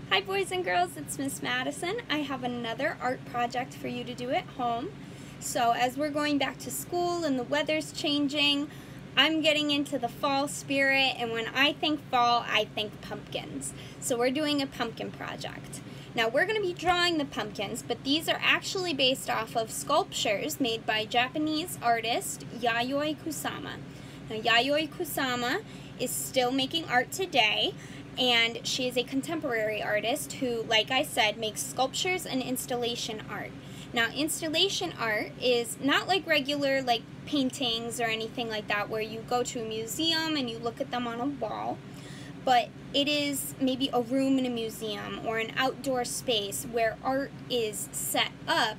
Hi boys and girls, it's Miss Maddesen. I have another art project for you to do at home. So as we're going back to school and the weather's changing, I'm getting into the fall spirit, and when I think fall, I think pumpkins. So we're doing a pumpkin project. Now we're going to be drawing the pumpkins, but these are actually based off of sculptures made by Japanese artist Yayoi Kusama. Now Yayoi Kusama is still making art today, and she is a contemporary artist who, like I said, makes sculptures and installation art. Now, installation art is not like regular paintings or anything like that where you go to a museum and you look at them on a wall, but it is maybe a room in a museum or an outdoor space where art is set up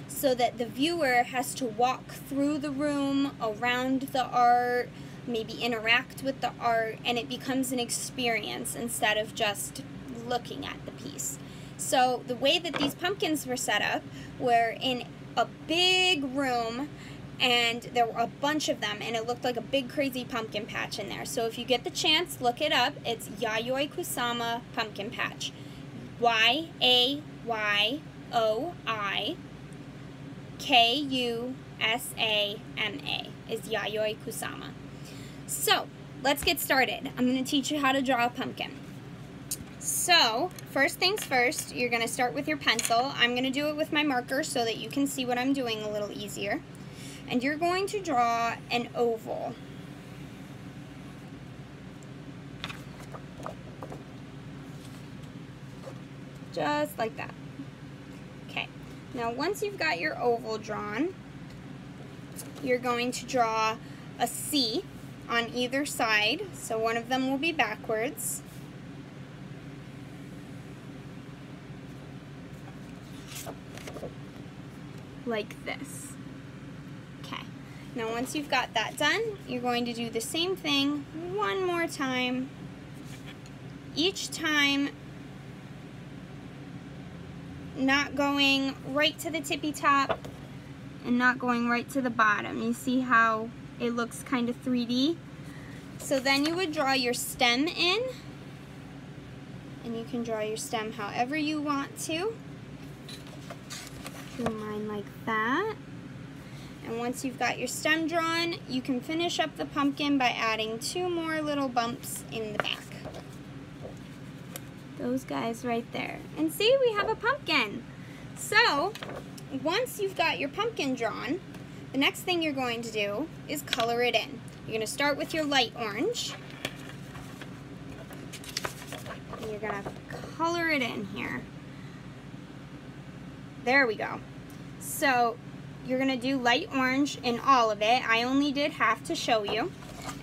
so that the viewer has to walk through the room, around the art, maybe interact with the art, and it becomes an experience instead of just looking at the piece. So the way that these pumpkins were set up were in a big room, and there were a bunch of them, and it looked like a big crazy pumpkin patch in there. So if you get the chance, look it up. It's Yayoi Kusama Pumpkin Patch. YAYOI-KUSAMA is Yayoi Kusama. So, let's get started. I'm going to teach you how to draw a pumpkin. So, first things first, you're going to start with your pencil. I'm going to do it with my marker so that you can see what I'm doing a little easier. And you're going to draw an oval. Just like that. Okay. Now, once you've got your oval drawn, you're going to draw a C on either side, so one of them will be backwards. Like this. Okay. Now once you've got that done, you're going to do the same thing one more time. Each time not going right to the tippy top and not going right to the bottom. You see how it looks kind of 3D. So then you would draw your stem in, and you can draw your stem however you want to. Do mine like that. And once you've got your stem drawn, you can finish up the pumpkin by adding 2 more little bumps in the back. Those guys right there. And see, we have a pumpkin. So, once you've got your pumpkin drawn, the next thing you're going to do is color it in. You're going to start with your light orange. And you're going to color it in here. There we go. So you're going to do light orange in all of it. I only did half to show you.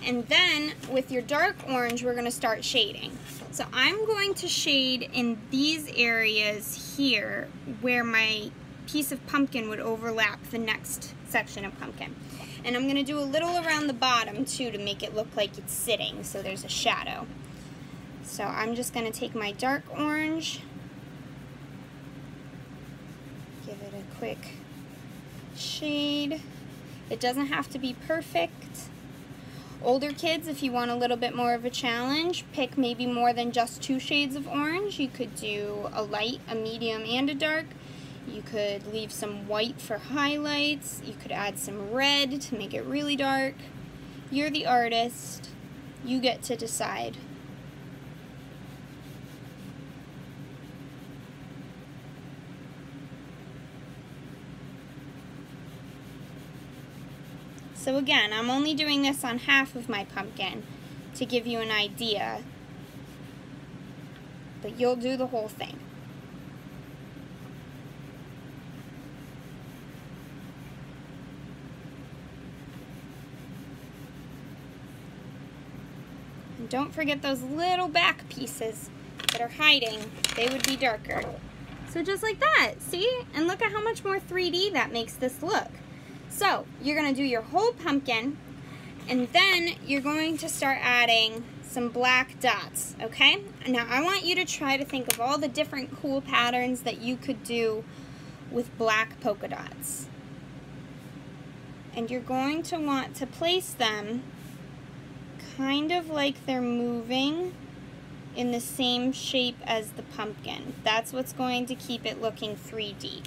And then with your dark orange, we're going to start shading. So I'm going to shade in these areas here where my piece of pumpkin would overlap the next section of pumpkin. And I'm going to do a little around the bottom too to make it look like it's sitting, so there's a shadow. So I'm just going to take my dark orange, give it a quick shade. It doesn't have to be perfect. Older kids, if you want a little bit more of a challenge, pick maybe more than just 2 shades of orange. You could do a light, a medium, and a dark. You could leave some white for highlights. You could add some red to make it really dark. You're the artist. You get to decide. So again, I'm only doing this on half of my pumpkin to give you an idea, but you'll do the whole thing. And don't forget those little back pieces that are hiding. They would be darker. So just like that, see? And look at how much more 3D that makes this look. So you're going to do your whole pumpkin, and then you're going to start adding some black dots, okay? Now I want you to try to think of all the different cool patterns that you could do with black polka dots. And you're going to want to place them kind of like they're moving in the same shape as the pumpkin. That's what's going to keep it looking 3D.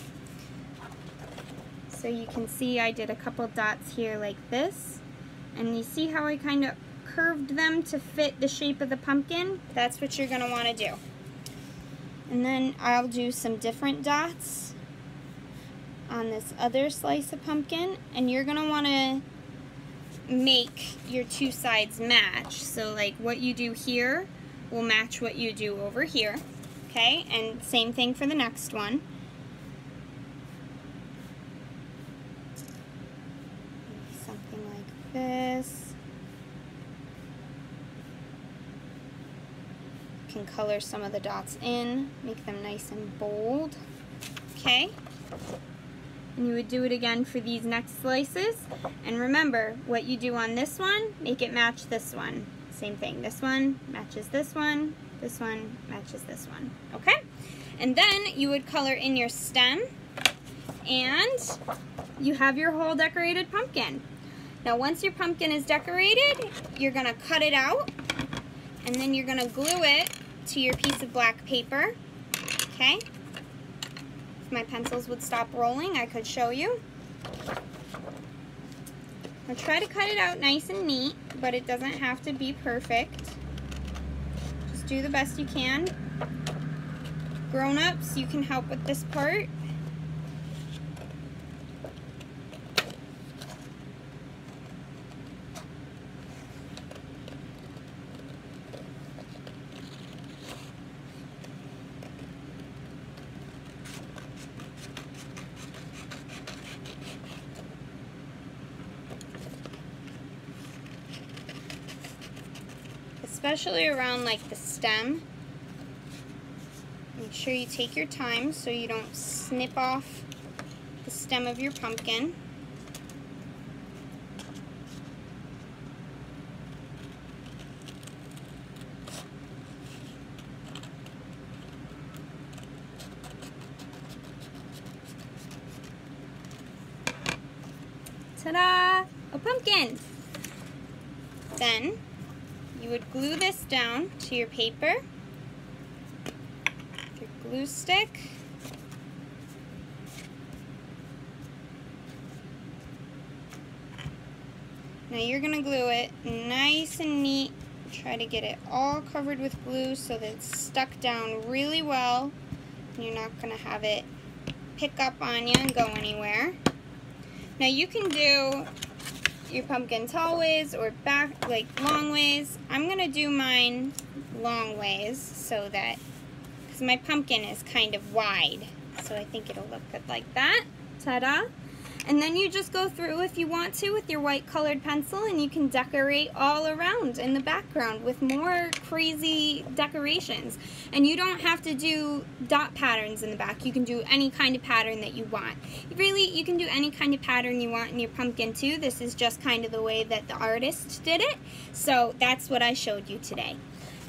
So you can see I did a couple dots here like this, and you see how I kind of curved them to fit the shape of the pumpkin? That's what you're going to want to do. And then I'll do some different dots on this other slice of pumpkin, and you're going to want to make your two sides match. So like what you do here will match what you do over here, okay? And same thing for the next one. Something like this. You can color some of the dots in, make them nice and bold, okay? And you would do it again for these next slices. And remember, what you do on this one, make it match this one. Same thing, this one matches this one matches this one, okay? And then you would color in your stem, and you have your whole decorated pumpkin. Now once your pumpkin is decorated, you're gonna cut it out, and then you're gonna glue it to your piece of black paper, okay? If my pencils would stop rolling, I could show you. Now try to cut it out nice and neat, but it doesn't have to be perfect. Just do the best you can. Grown-ups, you can help with this part. Especially around like the stem. Make sure you take your time so you don't snip off the stem of your pumpkin. Ta-da! A pumpkin! Then you would glue this down to your paper with your glue stick. Now you're going to glue it nice and neat. Try to get it all covered with glue so that it's stuck down really well. You're not going to have it pick up on you and go anywhere. Now you can do your pumpkin tall ways or back, like long ways. I'm gonna do mine long ways so that, because my pumpkin is kind of wide, so I think it'll look good like that. Ta-da! And then you just go through if you want to with your white colored pencil, and you can decorate all around in the background with more crazy decorations. And you don't have to do dot patterns in the back. You can do any kind of pattern that you want. Really, you can do any kind of pattern you want in your pumpkin too. This is just kind of the way that the artist did it. So that's what I showed you today.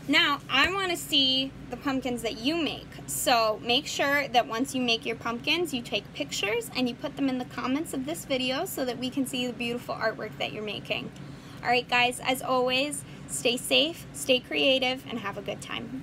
Now, I want to see the pumpkins that you make. So make sure that once you make your pumpkins, you take pictures and you put them in the comments of this video so that we can see the beautiful artwork that you're making. All right, guys, as always, stay safe, stay creative, and have a good time.